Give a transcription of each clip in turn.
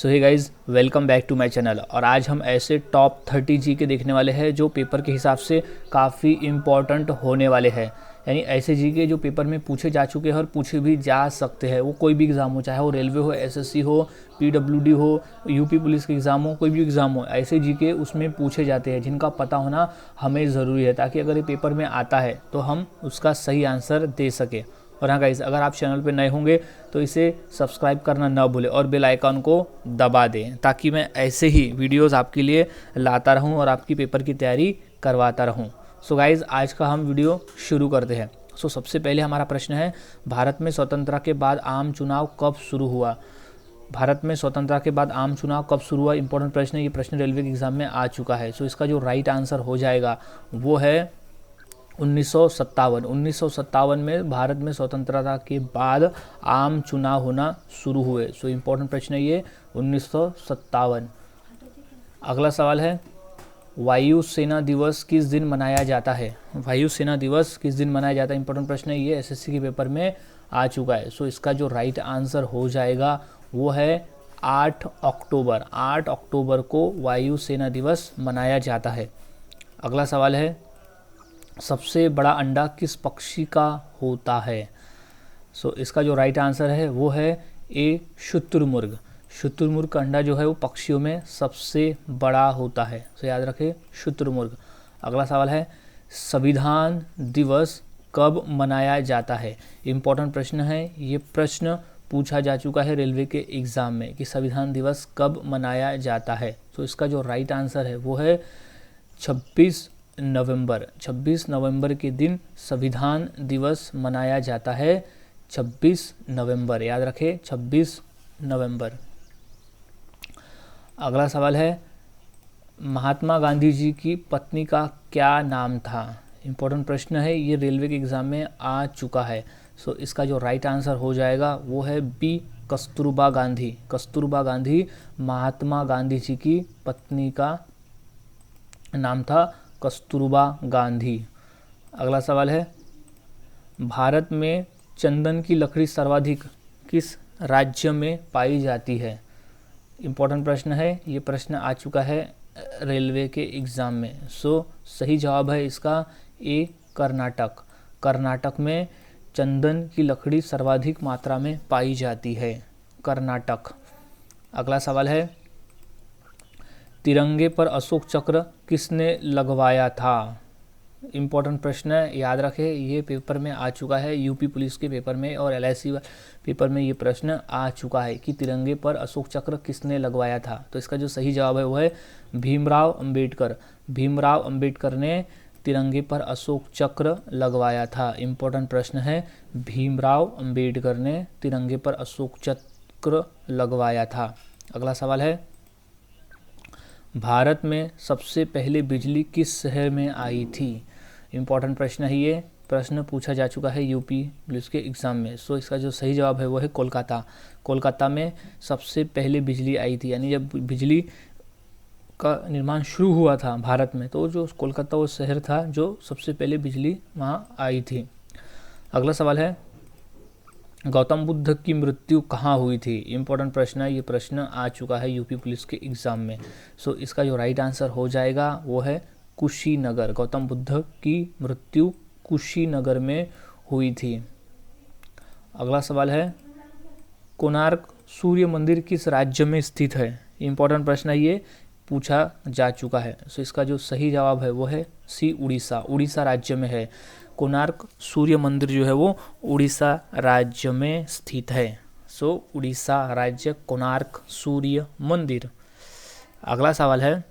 So hey guys, welcome back to my channel. और आज हम ऐसे टॉप 30 जी के देखने वाले हैं जो पेपर के हिसाब से काफ़ी इम्पॉर्टेंट होने वाले हैं। यानी ऐसे जी के जो पेपर में पूछे जा चुके हैं और पूछे भी जा सकते हैं। वो कोई भी एग्ज़ाम हो, चाहे वो रेलवे हो, एसएससी हो, पीडब्ल्यूडी हो, यूपी पुलिस के एग्ज़ाम हो, कोई भी एग्ज़ाम हो, ऐसे जी के उसमें पूछे जाते हैं जिनका पता होना हमें ज़रूरी है, ताकि अगर ये पेपर में आता है तो हम उसका सही आंसर दे सकें। और हाँ गाइस, अगर आप चैनल पे नए होंगे तो इसे सब्सक्राइब करना ना भूलें और बेल आइकन को दबा दें, ताकि मैं ऐसे ही वीडियोस आपके लिए लाता रहूं और आपकी पेपर की तैयारी करवाता रहूं। सो गाइस, आज का हम वीडियो शुरू करते हैं। सो सबसे पहले हमारा प्रश्न है, भारत में स्वतंत्रता के बाद आम चुनाव कब शुरू हुआ? भारत में स्वतंत्रता के बाद आम चुनाव कब शुरू हुआ? इंपॉर्टेंट प्रश्न है, ये प्रश्न रेलवे के एग्जाम में आ चुका है। सो इसका जो राइट आंसर हो जाएगा वो है 1957 में भारत में स्वतंत्रता के बाद आम चुनाव होना शुरू हुए। सो इम्पोर्टेंट प्रश्न है ये, 1957। अगला सवाल है, वायु सेना दिवस किस दिन मनाया जाता है? वायु सेना दिवस किस दिन मनाया जाता है? इंपॉर्टेंट प्रश्न है ये, एसएससी के पेपर में आ चुका है। सो इसका जो राइट आंसर हो जाएगा वो है 8 अक्टूबर। 8 अक्टूबर को वायु सेना दिवस मनाया जाता है। अगला सवाल है, सबसे बड़ा अंडा किस पक्षी का होता है? सो इसका जो राइट आंसर है वो है ए, शुतुरमुर्ग। शुतुरमुर्ग का अंडा जो है वो पक्षियों में सबसे बड़ा होता है। सो याद रखें, शुतुरमुर्ग। अगला सवाल है, संविधान दिवस कब मनाया जाता है? इम्पोर्टेंट प्रश्न है, ये प्रश्न पूछा जा चुका है रेलवे के एग्ज़ाम में कि संविधान दिवस कब मनाया जाता है। तो इसका जो राइट आंसर है वो है 26 नवंबर। 26 नवंबर के दिन संविधान दिवस मनाया जाता है। 26 नवंबर, याद रखें, 26 नवंबर। अगला सवाल है, महात्मा गांधी जी की पत्नी का क्या नाम था? इम्पोर्टेंट प्रश्न है, ये रेलवे के एग्ज़ाम में आ चुका है। सो इसका जो राइट आंसर हो जाएगा वो है बी, कस्तूरबा गांधी। कस्तूरबा गांधी महात्मा गांधी जी की पत्नी का नाम था, कस्तूरबा गांधी। अगला सवाल है, भारत में चंदन की लकड़ी सर्वाधिक किस राज्य में पाई जाती है? इम्पोर्टेंट प्रश्न है, ये प्रश्न आ चुका है रेलवे के एग्ज़ाम में। सो सही जवाब है इसका ए, कर्नाटक। कर्नाटक में चंदन की लकड़ी सर्वाधिक मात्रा में पाई जाती है, कर्नाटक। अगला सवाल है, तिरंगे पर अशोक चक्र किसने लगवाया था? इम्पोर्टेंट प्रश्न है, याद रखें, ये पेपर में आ चुका है, यूपी पुलिस के पेपर में और एलआईसी पेपर में ये प्रश्न आ चुका है कि तिरंगे पर अशोक चक्र किसने लगवाया था। तो इसका जो सही जवाब है वो है भीमराव अंबेडकर। भीमराव अंबेडकर ने तिरंगे पर अशोक चक्र लगवाया था। इम्पोर्टेंट प्रश्न है, भीमराव अंबेडकर ने तिरंगे पर अशोक चक्र लगवाया था। अगला सवाल है, भारत में सबसे पहले बिजली किस शहर में आई थी? इम्पॉर्टेंट प्रश्न है, ये प्रश्न पूछा जा चुका है यूपी पुलिस के एग्ज़ाम में। सो इसका जो सही जवाब है वो है कोलकाता। कोलकाता में सबसे पहले बिजली आई थी, यानी जब बिजली का निर्माण शुरू हुआ था भारत में, तो जो कोलकाता वो शहर था जो सबसे पहले बिजली वहाँ आई थी। अगला सवाल है, गौतम बुद्ध की मृत्यु कहाँ हुई थी? इम्पोर्टेंट प्रश्न है, ये प्रश्न आ चुका है यूपी पुलिस के एग्ज़ाम में। सो इसका जो राइट आंसर हो जाएगा वो है कुशीनगर। गौतम बुद्ध की मृत्यु कुशीनगर में हुई थी। अगला सवाल है, कोणार्क सूर्य मंदिर किस राज्य में स्थित है? इम्पोर्टेंट प्रश्न है, ये पूछा जा चुका है। सो इसका जो सही जवाब है वो है सी, उड़ीसा। उड़ीसा राज्य में है कोणार्क सूर्य मंदिर, जो है वो उड़ीसा राज्य में स्थित है। सो उड़ीसा राज्य, कोणार्क सूर्य मंदिर। अगला सवाल है,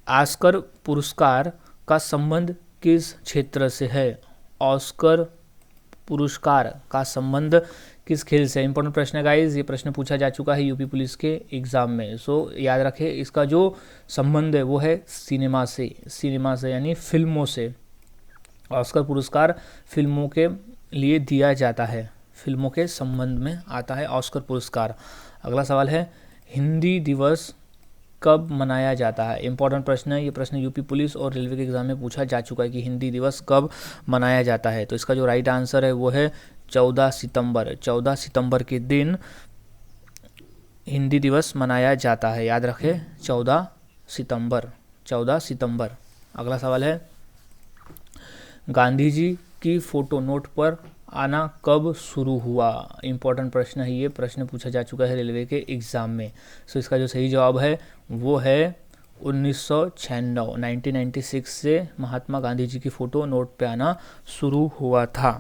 ऑस्कर पुरस्कार का संबंध किस क्षेत्र से है? ऑस्कर पुरस्कार का संबंध किस खेल से? इंपॉर्टेंट प्रश्न है गाइज, ये प्रश्न पूछा जा चुका है यूपी पुलिस के एग्ज़ाम में। सो याद रखें, इसका जो संबंध है वो है सिनेमा से। सिनेमा से यानी फिल्मों से। ऑस्कर पुरस्कार फिल्मों के लिए दिया जाता है, फिल्मों के संबंध में आता है ऑस्कर पुरस्कार। अगला सवाल है, हिंदी दिवस कब मनाया जाता है? इंपॉर्टेंट प्रश्न है, ये प्रश्न यूपी पुलिस और रेलवे के एग्जाम में पूछा जा चुका है कि हिंदी दिवस कब मनाया जाता है। तो इसका जो राइट आंसर है वो है 14 सितंबर। 14 सितंबर के दिन हिंदी दिवस मनाया जाता है? याद रखें 14 सितंबर। 14 सितंबर। अगला सवाल है, गांधी जी की फ़ोटो नोट पर आना कब शुरू हुआ? इम्पोर्टेंट प्रश्न है, ये प्रश्न पूछा जा चुका है रेलवे के एग्ज़ाम में। सो इसका जो सही जवाब है वो है 1996। 1996 से महात्मा गांधी जी की फ़ोटो नोट पे आना शुरू हुआ था।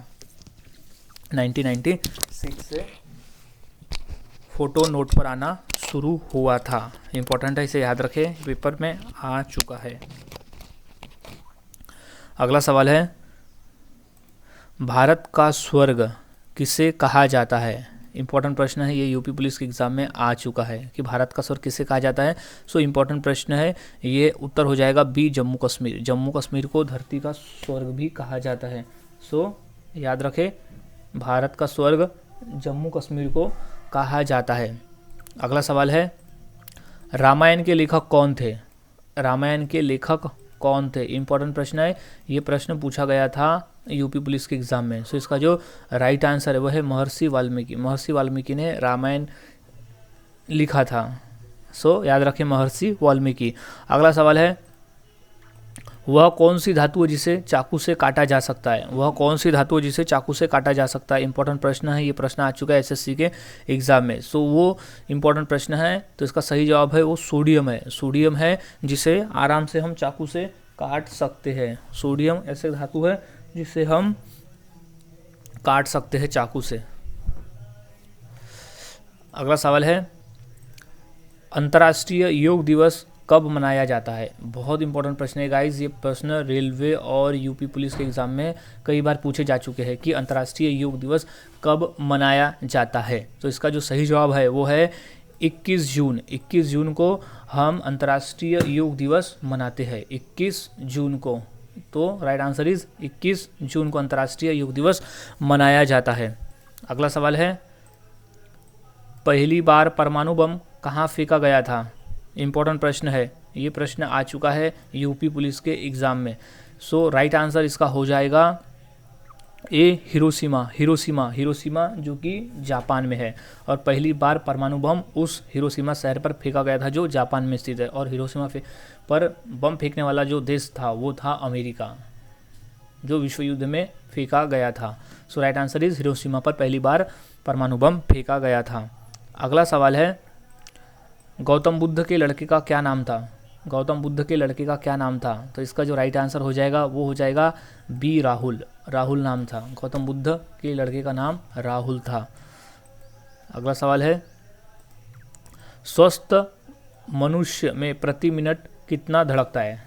1996 से फ़ोटो नोट पर आना शुरू हुआ था। इम्पोर्टेंट है, इसे याद रखें, पेपर में आ चुका है। अगला सवाल है, भारत का स्वर्ग किसे कहा जाता है? इम्पोर्टेंट प्रश्न है, ये यूपी पुलिस के एग्ज़ाम में आ चुका है कि भारत का स्वर्ग किसे कहा जाता है। सो इम्पोर्टेंट प्रश्न है, ये उत्तर हो जाएगा बी, जम्मू कश्मीर। जम्मू कश्मीर को धरती का स्वर्ग भी कहा जाता है। सो याद रखें, भारत का स्वर्ग जम्मू कश्मीर को कहा जाता है। अगला सवाल है, रामायण के लेखक कौन थे? रामायण के लेखक कौन थे? इम्पोर्टेंट प्रश्न है, ये प्रश्न पूछा गया था यूपी पुलिस के एग्ज़ाम में। सो इसका जो राइट आंसर है वो है महर्षि वाल्मीकि। महर्षि वाल्मीकि ने रामायण लिखा था। सो याद रखें, महर्षि वाल्मीकि। अगला सवाल है, वह कौन सी धातु है जिसे चाकू से काटा जा सकता है? वह कौन सी धातु है जिसे चाकू से काटा जा सकता है? इंपॉर्टेंट प्रश्न है, ये प्रश्न आ चुका है एसएससी के एग्जाम में। सो वो इंपॉर्टेंट प्रश्न है, तो इसका सही जवाब है वो सोडियम है। सोडियम है जिसे आराम से हम चाकू से काट सकते हैं। सोडियम ऐसे धातु है जिसे हम काट सकते हैं चाकू से। अगला सवाल है, अंतर्राष्ट्रीय योग दिवस कब मनाया जाता है? बहुत इंपॉर्टेंट प्रश्न है गाइज। ये प्रश्न रेलवे और यूपी पुलिस के एग्जाम में कई बार पूछे जा चुके हैं कि अंतर्राष्ट्रीय योग दिवस कब मनाया जाता है। तो इसका जो सही जवाब है वो है 21 जून। 21 जून को हम अंतर्राष्ट्रीय योग दिवस मनाते हैं, 21 जून को। तो राइट आंसर इज 21 जून को अंतर्राष्ट्रीय योग दिवस मनाया जाता है। अगला सवाल है, पहली बार परमाणु बम कहाँ फेंका गया था? इम्पोर्टेंट प्रश्न है, ये प्रश्न आ चुका है यूपी पुलिस के एग्ज़ाम में। सो राइट आंसर इसका हो जाएगा ए, हिरोशिमा। हिरोशिमा, हिरोशिमा जो कि जापान में है। और पहली बार परमाणु बम उस हिरोशिमा शहर पर फेंका गया था जो जापान में स्थित है। और हिरोशिमा पर बम फेंकने वाला जो देश था वो था अमेरिका, जो विश्व युद्ध में फेंका गया था। सो राइट आंसर इज हिरोशिमा पर पहली बार परमाणु बम फेंका गया था। अगला सवाल है, गौतम बुद्ध के लड़के का क्या नाम था? गौतम बुद्ध के लड़के का क्या नाम था? तो इसका जो राइट आंसर हो जाएगा वो हो जाएगा बी, राहुल। राहुल नाम था। गौतम बुद्ध के लड़के का नाम राहुल था। अगला सवाल है, स्वस्थ मनुष्य में प्रति मिनट कितना धड़कता है?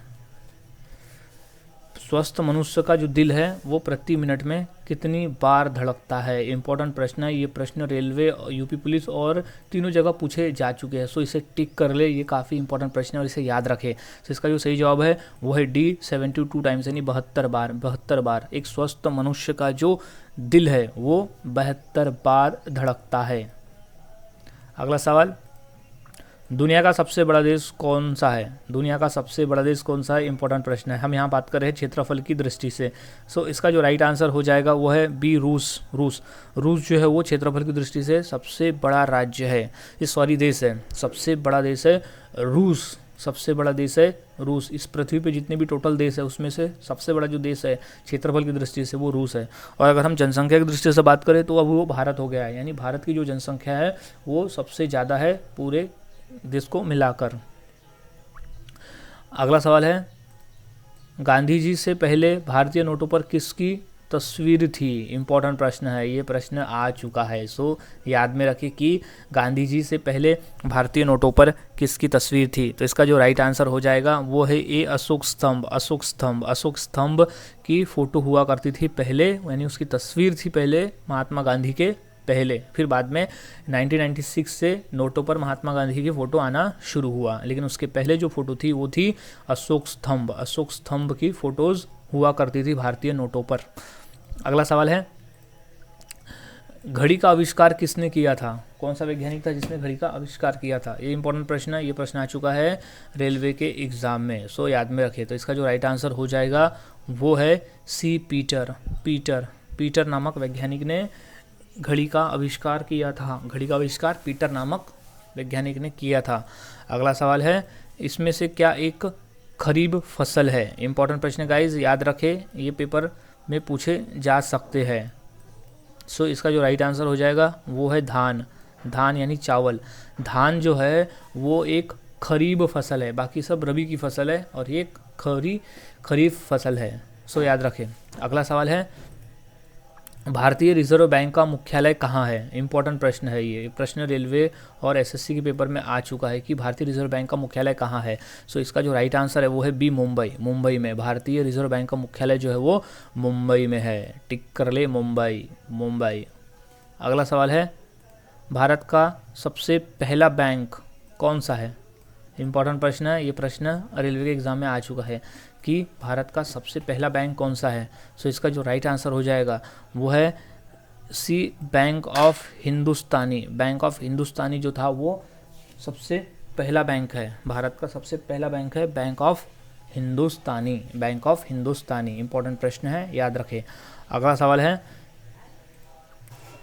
स्वस्थ मनुष्य का जो दिल है वो प्रति मिनट में कितनी बार धड़कता है? इंपॉर्टेंट प्रश्न है, ये प्रश्न रेलवे, यूपी पुलिस और तीनों जगह पूछे जा चुके हैं। सो इसे टिक कर ले, ये काफ़ी इंपॉर्टेंट प्रश्न है और इसे याद रखें। तो इसका जो सही जवाब है वो है डी, 72 टाइम्स, यानी 72 बार। 72 बार एक स्वस्थ मनुष्य का जो दिल है वो 72 बार धड़कता है। अगला सवाल, दुनिया का सबसे बड़ा देश कौन सा है? दुनिया का सबसे बड़ा देश कौन सा है? इंपॉर्टेंट प्रश्न है। हम यहाँ बात कर रहे हैं क्षेत्रफल की दृष्टि से। सो इसका जो राइट आंसर हो जाएगा वो है बी, रूस। रूस जो है वो क्षेत्रफल की दृष्टि से सबसे बड़ा राज्य है, देश है। सबसे बड़ा देश है रूस। सबसे बड़ा देश है रूस। इस पृथ्वी पे जितने भी टोटल देश है उसमें से सबसे बड़ा जो देश है क्षेत्रफल की दृष्टि से वो रूस है। और अगर हम जनसंख्या की दृष्टि से बात करें तो अब वो भारत हो गया है, यानी भारत की जो जनसंख्या है वो सबसे ज़्यादा है पूरे देश को मिलाकर। अगला सवाल है, गांधी जी से पहले भारतीय नोटों पर किसकी तस्वीर थी? इंपॉर्टेंट प्रश्न है, ये प्रश्न आ चुका है। सो याद में रखिए कि गांधी जी से पहले भारतीय नोटों पर किसकी तस्वीर थी। तो इसका जो राइट आंसर हो जाएगा वो है ए, अशोक स्तंभ। अशोक स्तंभ, अशोक स्तंभ की फोटो हुआ करती थी पहले, यानी उसकी तस्वीर थी पहले महात्मा गांधी के पहले। फिर बाद में 1996 से नोटों पर महात्मा गांधी की फ़ोटो आना शुरू हुआ, लेकिन उसके पहले जो फ़ोटो थी वो थी अशोक स्तंभ। अशोक स्तंभ की फ़ोटोज़ हुआ करती थी भारतीय नोटों पर। अगला सवाल है, घड़ी का आविष्कार किसने किया था? कौन सा वैज्ञानिक था जिसने घड़ी का आविष्कार किया था? ये इंपॉर्टेंट प्रश्न है, ये प्रश्न आ चुका है रेलवे के एग्ज़ाम में। सो याद में रखिए। तो इसका जो राइट आंसर हो जाएगा वो है सी, पीटर। पीटर नामक वैज्ञानिक ने घड़ी का आविष्कार किया था। घड़ी का आविष्कार पीटर नामक वैज्ञानिक ने किया था। अगला सवाल है, इसमें से क्या एक खरीफ फसल है? इंपॉर्टेंट प्रश्न गाइज, याद रखें, ये पेपर में पूछे जा सकते हैं। सो इसका जो राइट आंसर हो जाएगा वो है धान। धान यानी चावल। धान जो है वो एक खरीफ फसल है, बाकी सब रबी की फसल है और ये खरीफ फसल है। सो याद रखें। अगला सवाल है, भारतीय रिजर्व बैंक का मुख्यालय कहाँ है? इंपॉर्टेंट प्रश्न है ये प्रश्न, रेलवे और एसएससी के पेपर में आ चुका है कि भारतीय रिजर्व बैंक का मुख्यालय कहाँ है। सो इसका जो राइट आंसर है वो है बी, मुंबई। मुंबई में भारतीय रिजर्व बैंक का मुख्यालय जो है वो मुंबई में है। टिक कर ले, मुंबई, मुंबई। अगला सवाल है, भारत का सबसे पहला बैंक कौन सा है? इंपॉर्टेंट प्रश्न है ये प्रश्न, रेलवे के एग्जाम में आ चुका है कि भारत का सबसे पहला बैंक कौन सा है। सो इसका जो राइट आंसर हो जाएगा वो है C, bank of Hindustani. Bank of Hindustani जो था वो सबसे पहला बैंक है, भारत का सबसे पहला बैंक है bank of Hindustani. Bank of Hindustani important प्रश्न है, याद रखें। अगला सवाल है,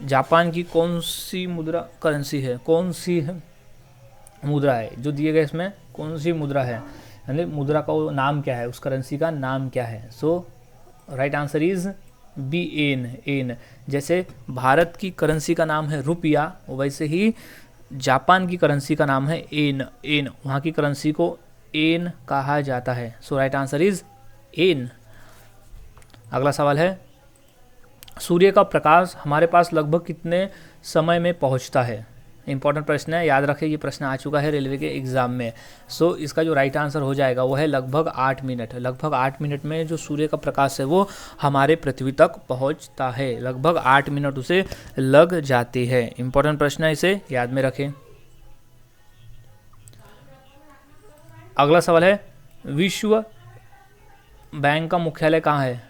जापान की कौन सी मुद्रा करेंसी है? कौन सी मुद्रा है जो दिए गए इसमें? कौन सी मुद्रा है, यानी मुद्रा का वो नाम क्या है, उस करेंसी का नाम क्या है? So right answer is B, एन। एन। जैसे भारत की करेंसी का नाम है रुपया, वैसे ही जापान की करेंसी का नाम है एन। एन, वहाँ की करेंसी को एन कहा जाता है। So right answer is an. अगला सवाल है, सूर्य का प्रकाश हमारे पास लगभग कितने समय में पहुंचता है? इंपॉर्टेंट प्रश्न है, याद रखें, ये प्रश्न आ चुका है रेलवे के एग्जाम में। सो इसका जो राइट आंसर हो जाएगा वो है लगभग 8 मिनट। लगभग 8 मिनट में जो सूर्य का प्रकाश है वो हमारे पृथ्वी तक पहुंचता है। लगभग 8 मिनट उसे लग जाते हैं। इंपॉर्टेंट प्रश्न है, इसे याद में रखें। अगला सवाल है, विश्व बैंक का मुख्यालय कहाँ है?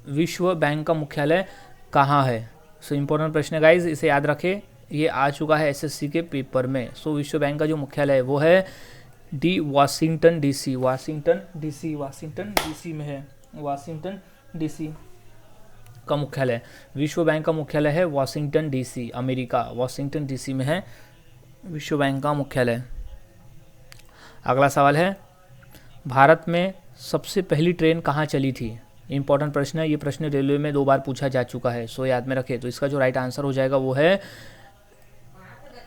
विश्व बैंक का मुख्यालय कहाँ है? सो इंपॉर्टेंट प्रश्न है गाइज, इसे याद रखें, ये आ चुका है एसएससी के पेपर में। सो विश्व बैंक का जो मुख्यालय है वो है वाशिंगटन डीसी। वाशिंगटन डीसी में है। वाशिंगटन डीसी का मुख्यालय, विश्व बैंक का मुख्यालय है Washington DC, America. Washington DC में है विश्व बैंक का मुख्यालय। अगला सवाल है, भारत में सबसे पहली ट्रेन कहाँ चली थी? इंपॉर्टेंट प्रश्न है, ये प्रश्न रेलवे में 2 बार पूछा जा चुका है। सो याद में रखें। तो इसका जो राइट आंसर हो जाएगा वो है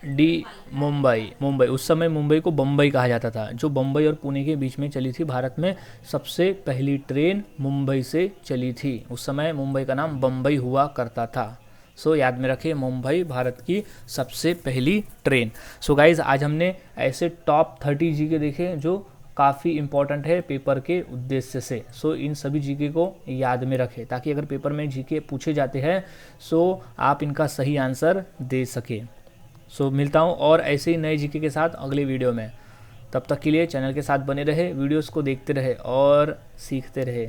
डी, मुंबई। मुंबई, उस समय मुंबई को बम्बई कहा जाता था। जो बम्बई और पुणे के बीच में चली थी, भारत में सबसे पहली ट्रेन मुंबई से चली थी। उस समय मुंबई का नाम बम्बई हुआ करता था। सो याद में रखें, मुंबई भारत की सबसे पहली ट्रेन। सो गाइज, आज हमने ऐसे टॉप 30 जीके देखे जो काफ़ी इंपॉर्टेंट है पेपर के उद्देश्य से। सो इन सभी जीके को याद में रखें ताकि अगर पेपर में जीके पूछे जाते हैं सो आप इनका सही आंसर दे सकें। सो मिलता हूँ और ऐसे ही नए जीके के साथ अगले वीडियो में। तब तक के लिए चैनल के साथ बने रहे, वीडियोस को देखते रहे और सीखते रहे।